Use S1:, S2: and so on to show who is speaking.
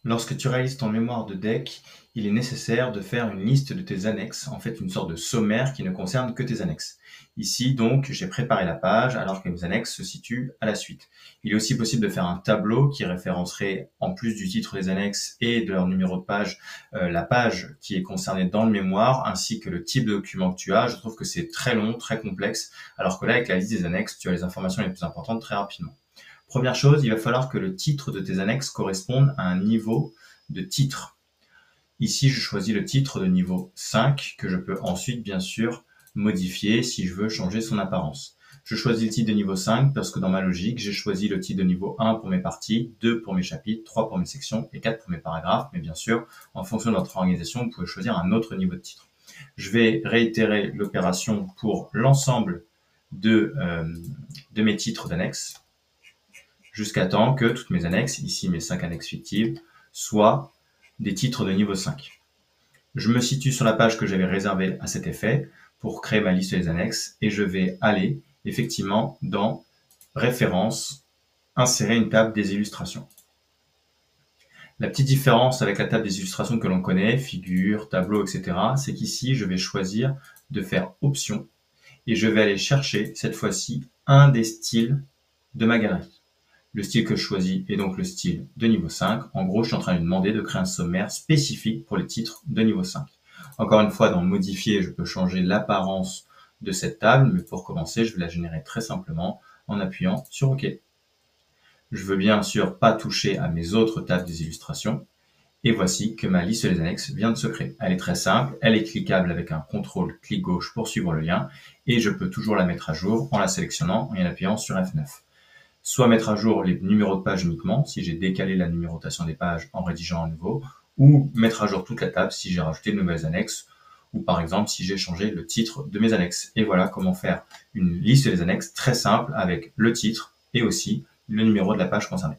S1: Lorsque tu réalises ton mémoire de DEC, il est nécessaire de faire une liste de tes annexes, en fait une sorte de sommaire qui ne concerne que tes annexes. Ici donc, j'ai préparé la page alors que mes annexes se situent à la suite. Il est aussi possible de faire un tableau qui référencerait, en plus du titre des annexes et de leur numéro de page, la page qui est concernée dans le mémoire, ainsi que le type de document que tu as. Je trouve que c'est très long, très complexe, alors que là, avec la liste des annexes, tu as les informations les plus importantes très rapidement. Première chose, il va falloir que le titre de tes annexes corresponde à un niveau de titre. Ici, je choisis le titre de niveau 5 que je peux ensuite, bien sûr, modifier si je veux changer son apparence. Je choisis le titre de niveau 5 parce que dans ma logique, j'ai choisi le titre de niveau 1 pour mes parties, 2 pour mes chapitres, 3 pour mes sections et 4 pour mes paragraphes. Mais bien sûr, en fonction de votre organisation, vous pouvez choisir un autre niveau de titre. Je vais réitérer l'opération pour l'ensemble de mes titres d'annexes, jusqu'à temps que toutes mes annexes, ici mes 5 annexes fictives, soient des titres de niveau 5. Je me situe sur la page que j'avais réservée à cet effet pour créer ma liste des annexes et je vais aller effectivement dans Références, insérer une table des illustrations. La petite différence avec la table des illustrations que l'on connaît, figures, tableaux, etc., c'est qu'ici je vais choisir de faire Options et je vais aller chercher cette fois-ci un des styles de ma galerie. Le style que je choisis est donc le style de niveau 5. En gros, je suis en train de lui demander de créer un sommaire spécifique pour les titres de niveau 5. Encore une fois, dans Modifier, je peux changer l'apparence de cette table, mais pour commencer, je vais la générer très simplement en appuyant sur OK. Je veux bien sûr pas toucher à mes autres tables des illustrations. Et voici que ma liste des annexes vient de se créer. Elle est très simple, elle est cliquable avec un CTRL clic gauche pour suivre le lien, et je peux toujours la mettre à jour en la sélectionnant et en appuyant sur F9. Soit mettre à jour les numéros de page uniquement, si j'ai décalé la numérotation des pages en rédigeant à nouveau, ou mettre à jour toute la table si j'ai rajouté de nouvelles annexes, ou par exemple si j'ai changé le titre de mes annexes. Et voilà comment faire une liste des annexes très simple avec le titre et aussi le numéro de la page concernée.